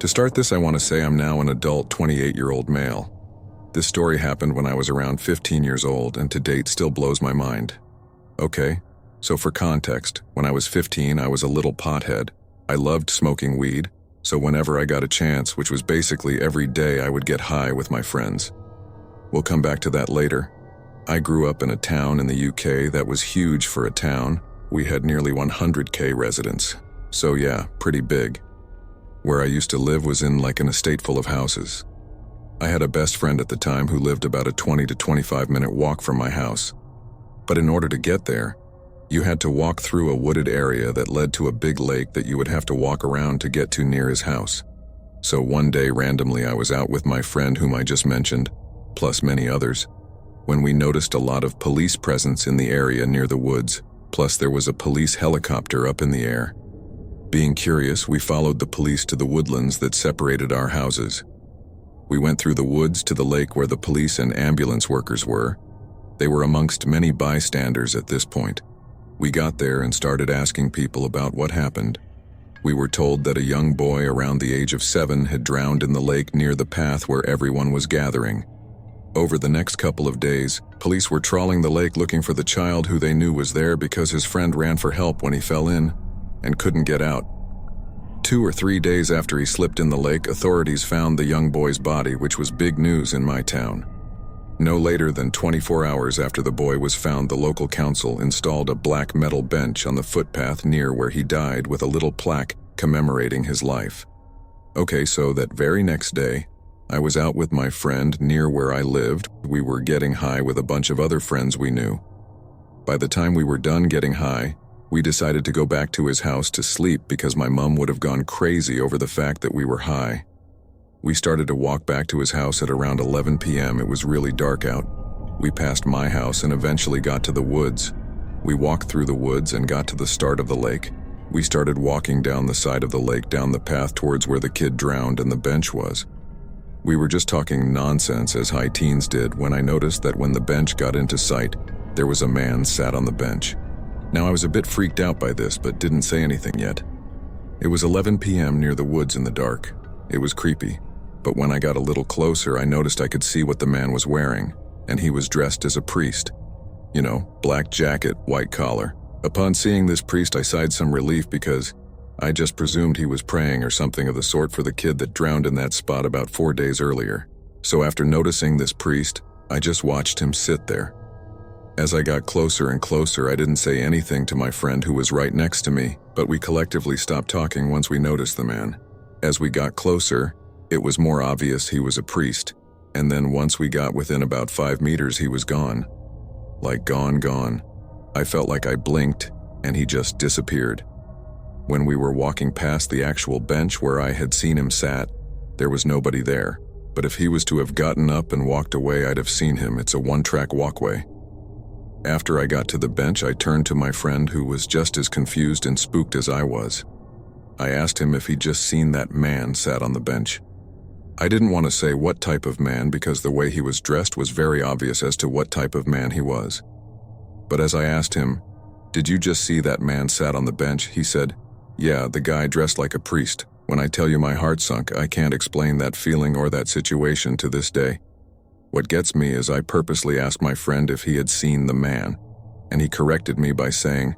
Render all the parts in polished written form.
To start this, I want to say I'm now an adult 28-year-old male. This story happened when I was around 15 years old and to date still blows my mind. Okay, so for context, when I was 15, I was a little pothead. I loved smoking weed, so whenever I got a chance, which was basically every day, I would get high with my friends. We'll come back to that later. I grew up in a town in the UK that was huge for a town. We had nearly 100k residents. So yeah, pretty big. Where I used to live was in like an estate full of houses. I had a best friend at the time who lived about a 20 to 25 minute walk from my house. But in order to get there, you had to walk through a wooded area that led to a big lake that you would have to walk around to get to near his house. So one day randomly I was out with my friend whom I just mentioned, plus many others, when we noticed a lot of police presence in the area near the woods, plus there was a police helicopter up in the air. Being curious, we followed the police to the woodlands that separated our houses. We went through the woods to the lake where the police and ambulance workers were. They were amongst many bystanders at this point. We got there and started asking people about what happened. We were told that a young boy around the age of 7 had drowned in the lake near the path where everyone was gathering. Over the next couple of days, police were trawling the lake looking for the child who they knew was there because his friend ran for help when he fell in and couldn't get out. 2 or 3 days after he slipped in the lake, authorities found the young boy's body, which was big news in my town. No later than 24 hours after the boy was found, the local council installed a black metal bench on the footpath near where he died with a little plaque commemorating his life. Okay, so that very next day, I was out with my friend near where I lived. We were getting high with a bunch of other friends we knew. By the time we were done getting high, we decided to go back to his house to sleep because my mom would have gone crazy over the fact that we were high. We started to walk back to his house at around 11 p.m. It was really dark out. We passed my house and eventually got to the woods. We walked through the woods and got to the start of the lake. We started walking down the side of the lake down the path towards where the kid drowned and the bench was. We were just talking nonsense as high teens did when I noticed that when the bench got into sight, there was a man sat on the bench. Now I was a bit freaked out by this but didn't say anything yet. It was 11 p.m. near the woods in the dark. It was creepy, but when I got a little closer I noticed I could see what the man was wearing, and he was dressed as a priest. You know, black jacket, white collar. Upon seeing this priest I sighed some relief because I just presumed he was praying or something of the sort for the kid that drowned in that spot about 4 days earlier. So after noticing this priest, I just watched him sit there. As I got closer and closer, I didn't say anything to my friend who was right next to me, but we collectively stopped talking once we noticed the man. As we got closer, it was more obvious he was a priest, and then once we got within about 5 meters, he was gone. Like gone. I felt like I blinked, and he just disappeared. When we were walking past the actual bench where I had seen him sat, there was nobody there, but if he was to have gotten up and walked away, I'd have seen him. It's a one-track walkway. After I got to the bench, I turned to my friend who was just as confused and spooked as I was. I asked him if he'd just seen that man sat on the bench. I didn't want to say what type of man because the way he was dressed was very obvious as to what type of man he was. But as I asked him, "Did you just see that man sat on the bench?" he said, "Yeah, the guy dressed like a priest." When I tell you my heart sunk, I can't explain that feeling or that situation to this day. What gets me is I purposely asked my friend if he had seen the man, and he corrected me by saying,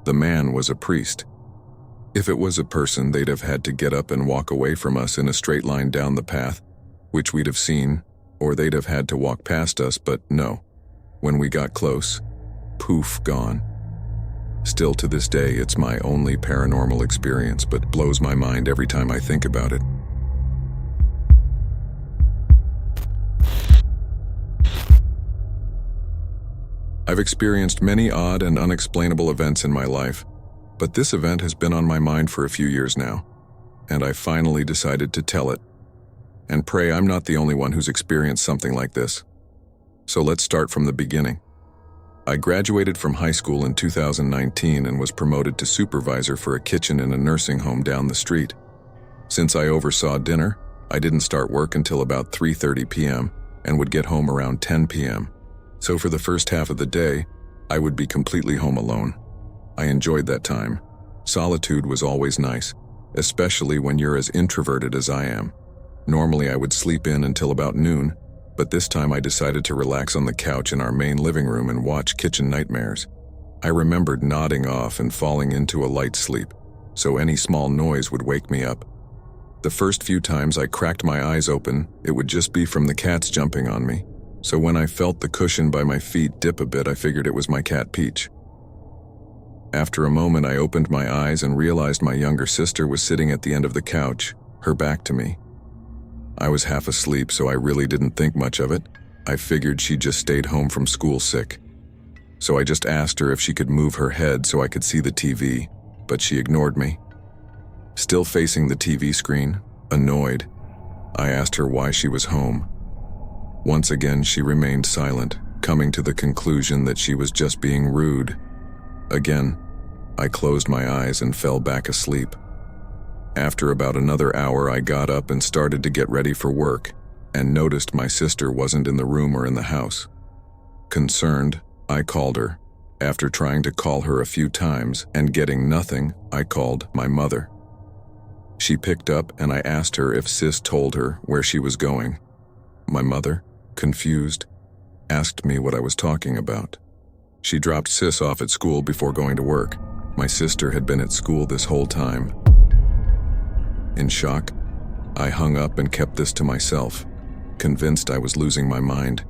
the man was a priest. If it was a person, they'd have had to get up and walk away from us in a straight line down the path, which we'd have seen, or they'd have had to walk past us, but no. When we got close, poof, gone. Still to this day, it's my only paranormal experience, but blows my mind every time I think about it. I've experienced many odd and unexplainable events in my life, but this event has been on my mind for a few years now, and I finally decided to tell it. And pray I'm not the only one who's experienced something like this. So let's start from the beginning. I graduated from high school in 2019 and was promoted to supervisor for a kitchen in a nursing home down the street. Since I oversaw dinner, I didn't start work until about 3:30 p.m. and would get home around 10 p.m. So for the first half of the day, I would be completely home alone. I enjoyed that time. Solitude was always nice. especially when you're as introverted as I am. Normally I would sleep in until about noon, but this time I decided to relax on the couch in our main living room and watch Kitchen Nightmares. I remembered nodding off and falling into a light sleep, so any small noise would wake me up. The first few times I cracked my eyes open, it would just be from the cats jumping on me. So when I felt the cushion by my feet dip a bit, I figured it was my cat Peach. After a moment, I opened my eyes and realized my younger sister was sitting at the end of the couch, her back to me. I was half asleep, so I really didn't think much of it. I figured she just stayed home from school sick. So I just asked her if she could move her head so I could see the TV, but she ignored me. Still facing the TV screen, annoyed, I asked her why she was home. Once again, she remained silent, coming to the conclusion that she was just being rude. Again, I closed my eyes and fell back asleep. After about another hour, I got up and started to get ready for work, and noticed my sister wasn't in the room or in the house. Concerned, I called her. After trying to call her a few times and getting nothing, I called my mother. She picked up and I asked her if Sis told her where she was going. My mother, confused, asked me what I was talking about. She dropped Sis off at school before going to work. My sister had been at school this whole time. In shock, I hung up and kept this to myself, convinced I was losing my mind.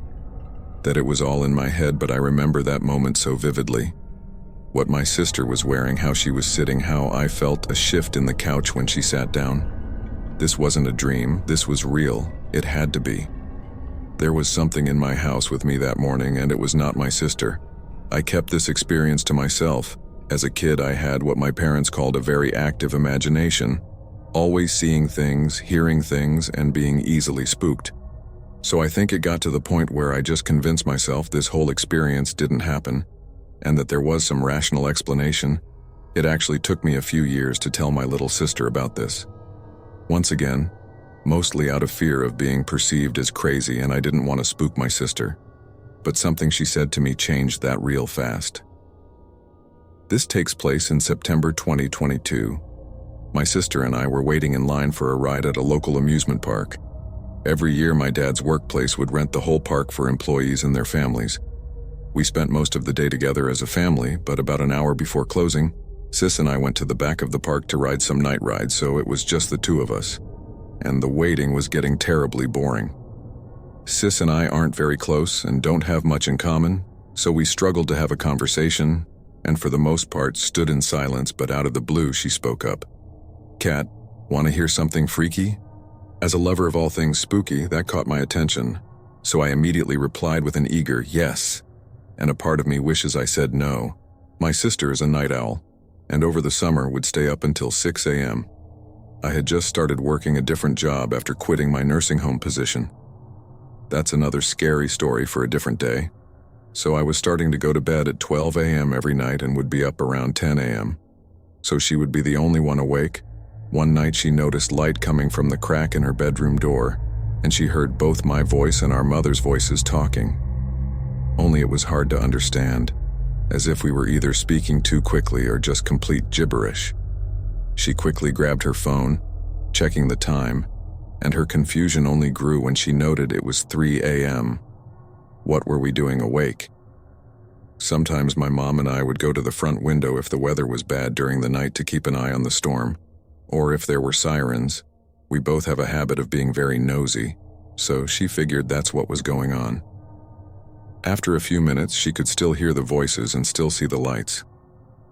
That it was all in my head, but I remember that moment so vividly. What my sister was wearing, how she was sitting, how I felt a shift in the couch when she sat down. This wasn't a dream, this was real. It had to be. There was something in my house with me that morning, and it was not my sister. I kept this experience to myself. As a kid, I had what my parents called a very active imagination, always seeing things, hearing things, and being easily spooked. So I think it got to the point where I just convinced myself this whole experience didn't happen, and that there was some rational explanation. It actually took me a few years to tell my little sister about this. Once again, mostly out of fear of being perceived as crazy, and I didn't want to spook my sister. But something she said to me changed that real fast. This takes place in September 2022. My sister and I were waiting in line for a ride at a local amusement park. Every year, my dad's workplace would rent the whole park for employees and their families. We spent most of the day together as a family, but about an hour before closing, Sis and I went to the back of the park to ride some night rides, so it was just the two of us. And the waiting was getting terribly boring. Sis and I aren't very close and don't have much in common, so we struggled to have a conversation, and for the most part stood in silence, but out of the blue she spoke up. "Kat, want to hear something freaky?" As a lover of all things spooky, that caught my attention, so I immediately replied with an eager yes, and a part of me wishes I said no. My sister is a night owl, and over the summer would stay up until 6 a.m. I had just started working a different job after quitting my nursing home position. That's another scary story for a different day. So I was starting to go to bed at 12 a.m. every night and would be up around 10 a.m. So she would be the only one awake. One night she noticed light coming from the crack in her bedroom door, and she heard both my voice and our mother's voices talking. Only it was hard to understand, as if we were either speaking too quickly or just complete gibberish. She quickly grabbed her phone, checking the time, and her confusion only grew when she noted it was 3 a.m. What were we doing awake? Sometimes my mom and I would go to the front window if the weather was bad during the night to keep an eye on the storm, or if there were sirens. We both have a habit of being very nosy, so she figured that's what was going on. After a few minutes, she could still hear the voices and still see the lights.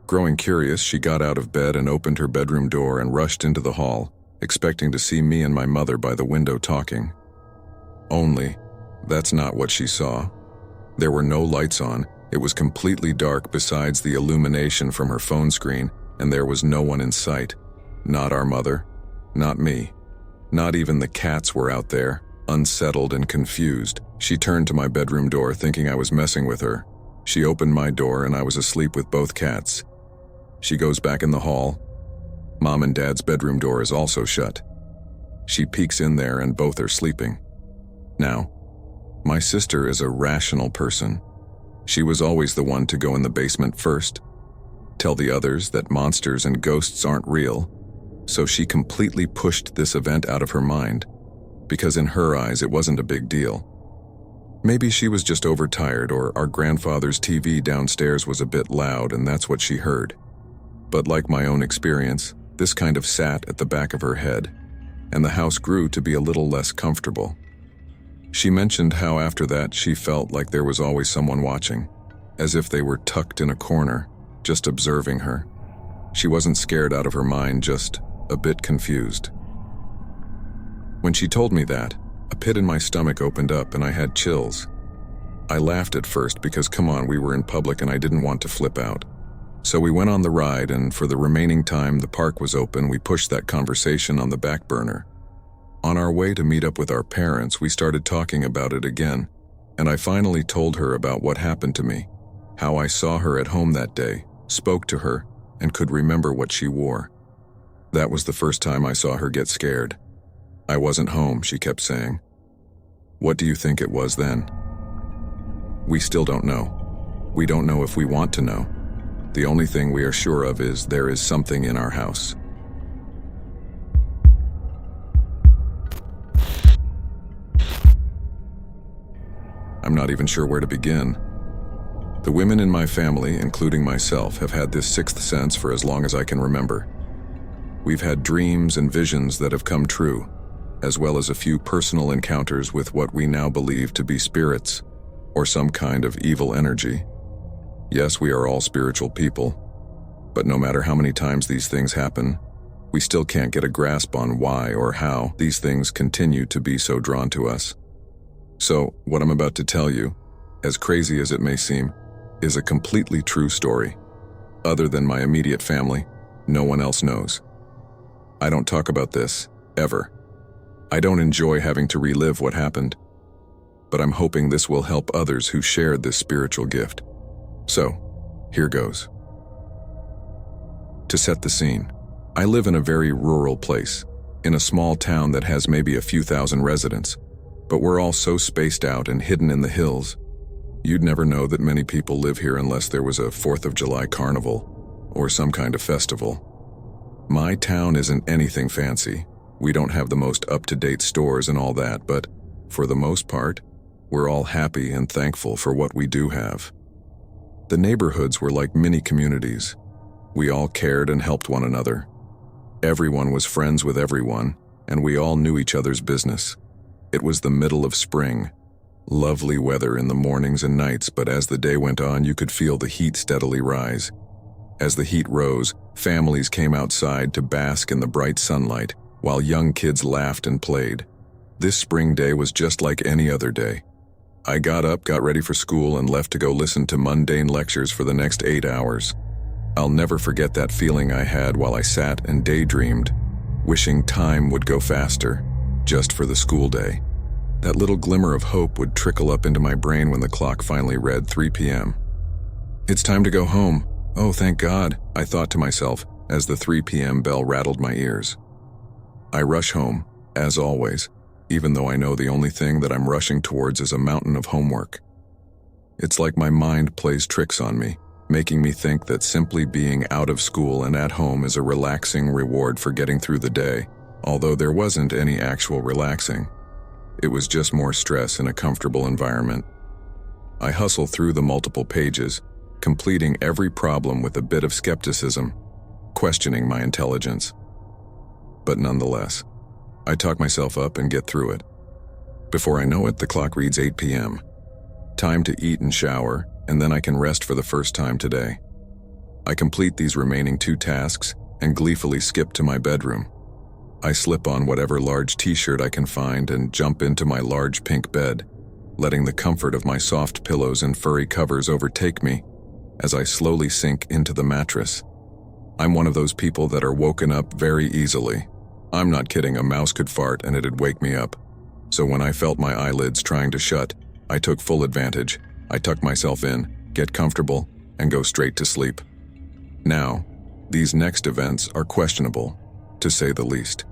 Growing curious, she got out of bed and opened her bedroom door and rushed into the hall, expecting to see me and my mother by the window talking. Only, that's not what she saw. There were no lights on, it was completely dark besides the illumination from her phone screen, and there was no one in sight. Not our mother, not me. Not even the cats were out there, unsettled and confused. She turned to my bedroom door thinking I was messing with her. She opened my door and I was asleep with both cats. She goes back in the hall. Mom and Dad's bedroom door is also shut. She peeks in there and both are sleeping. Now, my sister is a rational person. She was always the one to go in the basement first, tell the others that monsters and ghosts aren't real, So she completely pushed this event out of her mind, because in her eyes it wasn't a big deal. Maybe she was just overtired, or our grandfather's TV downstairs was a bit loud and that's what she heard. But like my own experience, this kind of sat at the back of her head, and the house grew to be a little less comfortable. She mentioned how after that she felt like there was always someone watching, as if they were tucked in a corner, just observing her. She wasn't scared out of her mind, just a bit confused. When she told me that, a pit in my stomach opened up and I had chills. I laughed at first because come on, we were in public and I didn't want to flip out. So we went on the ride, and for the remaining time the park was open, we pushed that conversation on the back burner. On our way to meet up with our parents, we started talking about it again, and I finally told her about what happened to me, how I saw her at home that day, spoke to her, and could remember what she wore. That was the first time I saw her get scared. I wasn't home, she kept saying. What do you think it was then? We still don't know. We don't know if we want to know. The only thing we are sure of is there is something in our house. I'm not even sure where to begin. The women in my family, including myself, have had this sixth sense for as long as I can remember. We've had dreams and visions that have come true, as well as a few personal encounters with what we now believe to be spirits, or some kind of evil energy. Yes, we are all spiritual people, but no matter how many times these things happen, we still can't get a grasp on why or how these things continue to be so drawn to us. So, what I'm about to tell you, as crazy as it may seem, is a completely true story. Other than my immediate family, no one else knows. I don't talk about this, ever. I don't enjoy having to relive what happened, but I'm hoping this will help others who shared this spiritual gift. So, here goes. To set the scene, I live in a very rural place, in a small town that has maybe a few thousand residents, but we're all so spaced out and hidden in the hills. You'd never know that many people live here unless there was a 4th of July carnival or some kind of festival. My town isn't anything fancy. We don't have the most up-to-date stores and all that, but for the most part, we're all happy and thankful for what we do have. The neighborhoods were like mini communities. We all cared and helped one another. Everyone was friends with everyone, and we all knew each other's business. It was the middle of spring. Lovely weather in the mornings and nights, but as the day went on, you could feel the heat steadily rise. As the heat rose, families came outside to bask in the bright sunlight, while young kids laughed and played. This spring day was just like any other day. I got up, got ready for school, and left to go listen to mundane lectures for the next 8 hours. I'll never forget that feeling I had while I sat and daydreamed, wishing time would go faster, just for the school day. That little glimmer of hope would trickle up into my brain when the clock finally read 3 p.m. It's time to go home. Oh, thank God, I thought to myself as the 3 p.m. bell rattled my ears. I rush home, as always, even though I know the only thing that I'm rushing towards is a mountain of homework. It's like my mind plays tricks on me, making me think that simply being out of school and at home is a relaxing reward for getting through the day, although there wasn't any actual relaxing. It was just more stress in a comfortable environment. I hustle through the multiple pages, completing every problem with a bit of skepticism, questioning my intelligence. But nonetheless, I talk myself up and get through it. Before I know it, the clock reads 8 p.m. Time to eat and shower, and then I can rest for the first time today. I complete these remaining 2 tasks and gleefully skip to my bedroom. I slip on whatever large t-shirt I can find and jump into my large pink bed, letting the comfort of my soft pillows and furry covers overtake me as I slowly sink into the mattress. I'm one of those people that are woken up very easily. I'm not kidding, a mouse could fart and it'd wake me up. So when I felt my eyelids trying to shut, I took full advantage. I tuck myself in, get comfortable, and go straight to sleep. Now, these next events are questionable, to say the least.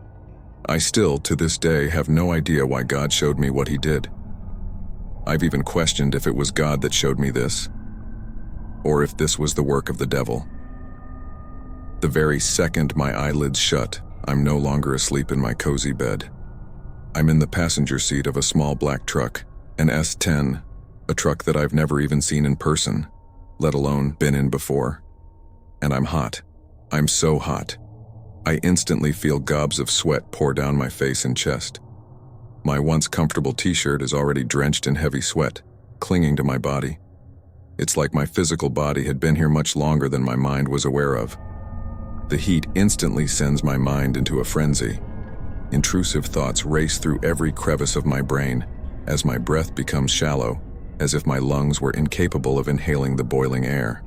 I still, to this day, have no idea why God showed me what he did. I've even questioned if it was God that showed me this, or if this was the work of the devil. The very second my eyelids shut, I'm no longer asleep in my cozy bed. I'm in the passenger seat of a small black truck, an S10, a truck that I've never even seen in person, let alone been in before. And I'm hot. I'm so hot. I instantly feel gobs of sweat pour down my face and chest. My once comfortable t-shirt is already drenched in heavy sweat, clinging to my body. It's like my physical body had been here much longer than my mind was aware of. The heat instantly sends my mind into a frenzy. Intrusive thoughts race through every crevice of my brain as my breath becomes shallow, as if my lungs were incapable of inhaling the boiling air.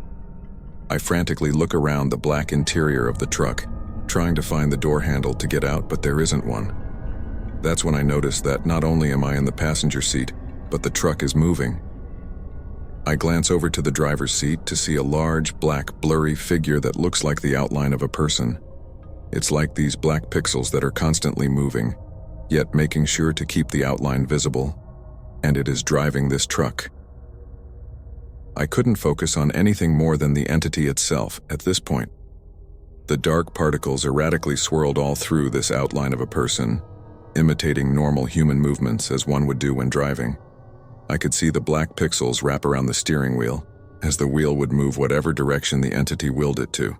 I frantically look around the black interior of the truck, trying to find the door handle to get out, but there isn't one. That's when I notice that not only am I in the passenger seat, but the truck is moving. I glance over to the driver's seat to see a large, black, blurry figure that looks like the outline of a person. It's like these black pixels that are constantly moving, yet making sure to keep the outline visible. And it is driving this truck. I couldn't focus on anything more than the entity itself at this point. The dark particles erratically swirled all through this outline of a person, imitating normal human movements as one would do when driving. I could see the black pixels wrap around the steering wheel, as the wheel would move whatever direction the entity willed it to.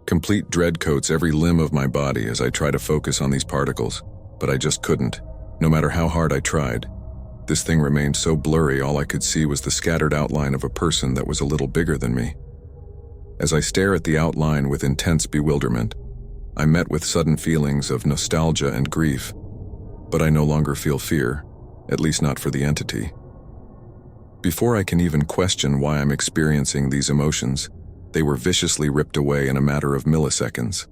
Complete dread coats every limb of my body as I try to focus on these particles, but I just couldn't, no matter how hard I tried. This thing remained so blurry, all I could see was the scattered outline of a person that was a little bigger than me. As I stare at the outline with intense bewilderment, I'm met with sudden feelings of nostalgia and grief, but I no longer feel fear, at least not for the entity. Before I can even question why I'm experiencing these emotions, they were viciously ripped away in a matter of milliseconds.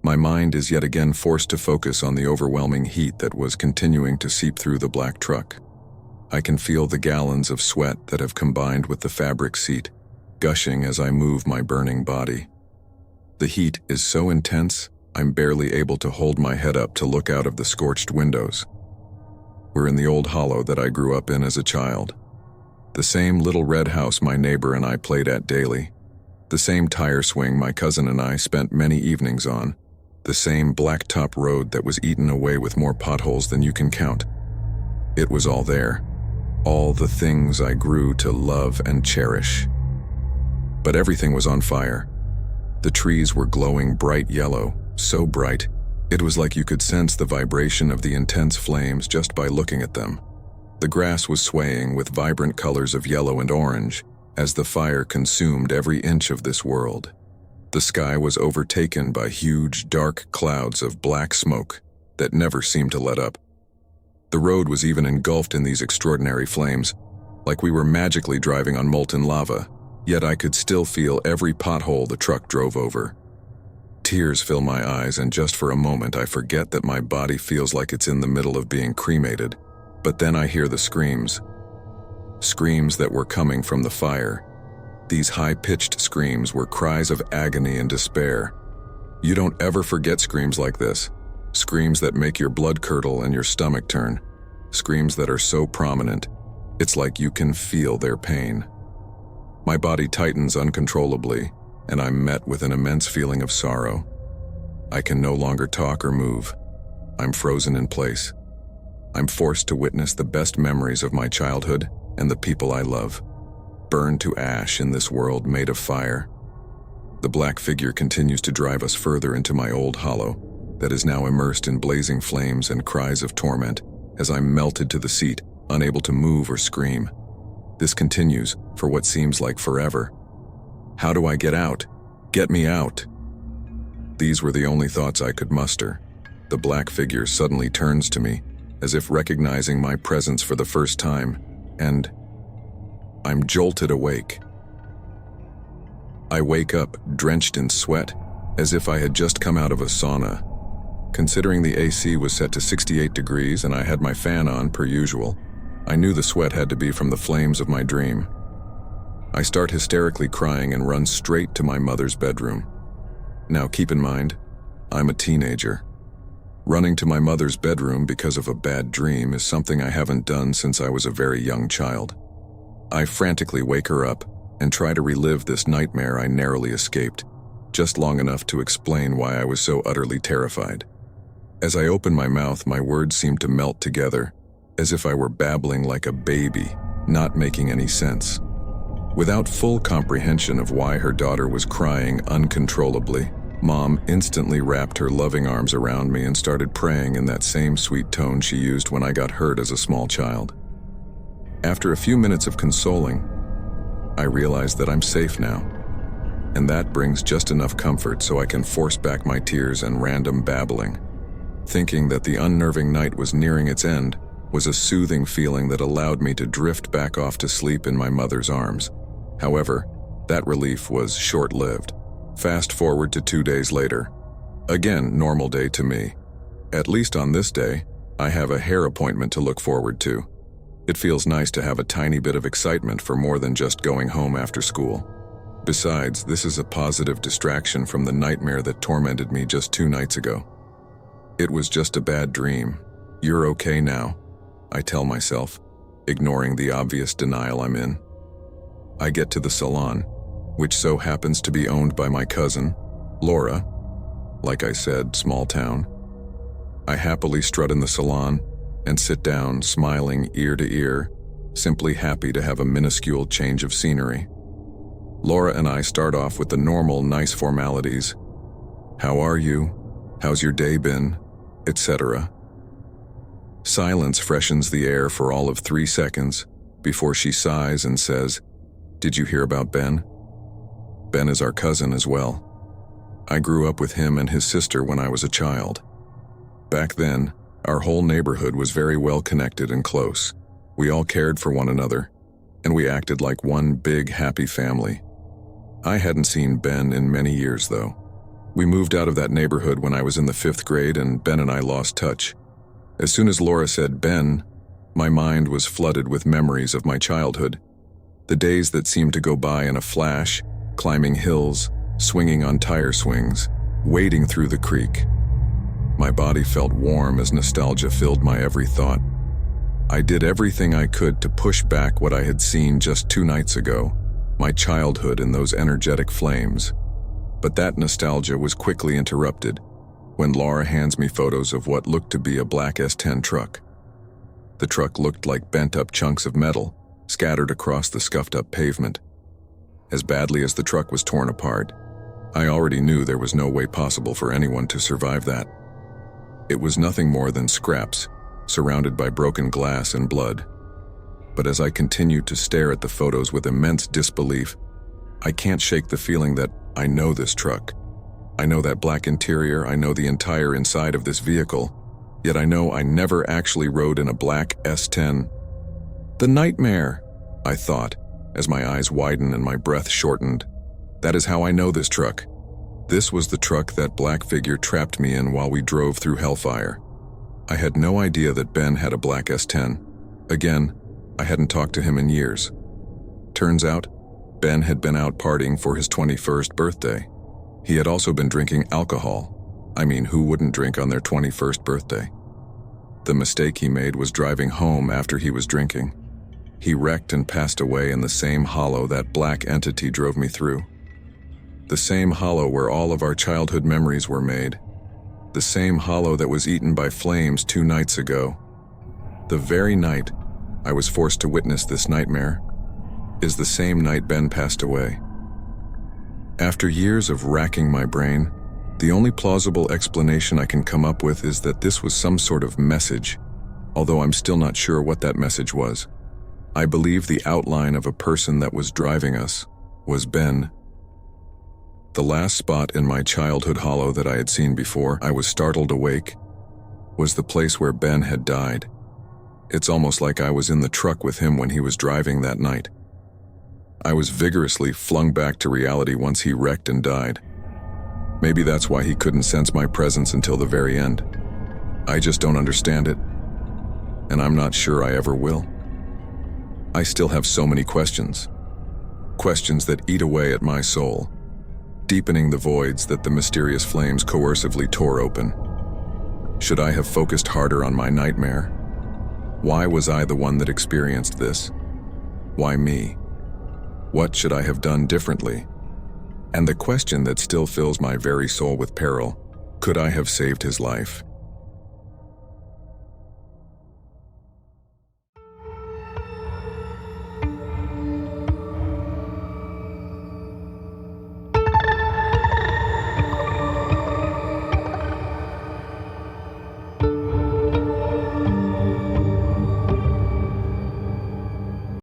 My mind is yet again forced to focus on the overwhelming heat that was continuing to seep through the black truck. I can feel the gallons of sweat that have combined with the fabric seat, gushing as I move my burning body. The heat is so intense, I'm barely able to hold my head up to look out of the scorched windows. We're in the old hollow that I grew up in as a child. The same little red house my neighbor and I played at daily. The same tire swing my cousin and I spent many evenings on. The same blacktop road that was eaten away with more potholes than you can count. It was all there. All the things I grew to love and cherish. But everything was on fire. The trees were glowing bright yellow, so bright, it was like you could sense the vibration of the intense flames just by looking at them. The grass was swaying with vibrant colors of yellow and orange as the fire consumed every inch of this world. The sky was overtaken by huge, dark clouds of black smoke that never seemed to let up. The road was even engulfed in these extraordinary flames, like we were magically driving on molten lava, yet I could still feel every pothole the truck drove over. Tears fill my eyes, and just for a moment I forget that my body feels like it's in the middle of being cremated. But then I hear the screams. Screams that were coming from the fire. These high-pitched screams were cries of agony and despair. You don't ever forget screams like this. Screams that make your blood curdle and your stomach turn. Screams that are so prominent, it's like you can feel their pain. My body tightens uncontrollably, and I'm met with an immense feeling of sorrow. I can no longer talk or move. I'm frozen in place. I'm forced to witness the best memories of my childhood and the people I love, burned to ash in this world made of fire. The black figure continues to drive us further into my old hollow that is now immersed in blazing flames and cries of torment as I'm melted to the seat, unable to move or scream. This continues for what seems like forever. How do I get out? Get me out! These were the only thoughts I could muster. The black figure suddenly turns to me, as if recognizing my presence for the first time, and I'm jolted awake. I wake up, drenched in sweat, as if I had just come out of a sauna. Considering the AC was set to 68 degrees and I had my fan on per usual, I knew the sweat had to be from the flames of my dream. I start hysterically crying and run straight to my mother's bedroom. Now keep in mind, I'm a teenager. Running to my mother's bedroom because of a bad dream is something I haven't done since I was a very young child. I frantically wake her up and try to relive this nightmare I narrowly escaped, just long enough to explain why I was so utterly terrified. As I opened my mouth, my words seemed to melt together, as if I were babbling like a baby, not making any sense. Without full comprehension of why her daughter was crying uncontrollably, Mom instantly wrapped her loving arms around me and started praying in that same sweet tone she used when I got hurt as a small child. After a few minutes of consoling, I realized that I'm safe now, and that brings just enough comfort so I can force back my tears and random babbling. Thinking that the unnerving night was nearing its end was a soothing feeling that allowed me to drift back off to sleep in my mother's arms. However, that relief was short-lived. Fast forward to 2 days later. Again, normal day to me. At least on this day, I have a hair appointment to look forward to. It feels nice to have a tiny bit of excitement for more than just going home after school. Besides, this is a positive distraction from the nightmare that tormented me just 2 nights ago. It was just a bad dream. You're okay now, I tell myself, ignoring the obvious denial I'm in. I get to the salon, which so happens to be owned by my cousin, Laura. Like I said, small town. I happily strut in the salon and sit down, smiling ear to ear, simply happy to have a minuscule change of scenery. Laura and I start off with the normal, nice formalities. How are you? How's your day been? Etc. Silence freshens the air for all of 3 seconds before she sighs and says, "Did you hear about Ben?" Ben is our cousin as well. I grew up with him and his sister when I was a child. Back then, our whole neighborhood was very well connected and close. We all cared for one another, and we acted like one big, happy family. I hadn't seen Ben in many years, though. We moved out of that neighborhood when I was in the 5th grade, and Ben and I lost touch. As soon as Laura said Ben, my mind was flooded with memories of my childhood. The days that seemed to go by in a flash, climbing hills, swinging on tire swings, wading through the creek. My body felt warm as nostalgia filled my every thought. I did everything I could to push back what I had seen just 2 nights ago, my childhood in those energetic flames. But that nostalgia was quickly interrupted when Laura hands me photos of what looked to be a black S10 truck. The truck looked like bent-up chunks of metal scattered across the scuffed-up pavement. As badly as the truck was torn apart, I already knew there was no way possible for anyone to survive that. It was nothing more than scraps, surrounded by broken glass and blood. But as I continued to stare at the photos with immense disbelief, I can't shake the feeling that I know this truck. I know that black interior, I know the entire inside of this vehicle, yet I know I never actually rode in a black S10. The nightmare, I thought, as my eyes widened and my breath shortened. That is how I know this truck. This was the truck that black figure trapped me in while we drove through hellfire. I had no idea that Ben had a black S10. Again, I hadn't talked to him in years. Turns out, Ben had been out partying for his 21st birthday. He had also been drinking alcohol. I mean, who wouldn't drink on their 21st birthday? The mistake he made was driving home after he was drinking. He wrecked and passed away in the same hollow that black entity drove me through. The same hollow where all of our childhood memories were made. The same hollow that was eaten by flames 2 nights ago. The very night I was forced to witness this nightmare is the same night Ben passed away. After years of racking my brain, the only plausible explanation I can come up with is that this was some sort of message, although I'm still not sure what that message was. I believe the outline of a person that was driving us was Ben. The last spot in my childhood hollow that I had seen before I was startled awake was the place where Ben had died. It's almost like I was in the truck with him when he was driving that night. I was vigorously flung back to reality once he wrecked and died. Maybe that's why he couldn't sense my presence until the very end. I just don't understand it, and I'm not sure I ever will. I still have so many questions. Questions that eat away at my soul, deepening the voids that the mysterious flames coercively tore open. Should I have focused harder on my nightmare? Why was I the one that experienced this? Why me? What should I have done differently? And the question that still fills my very soul with peril, could I have saved his life?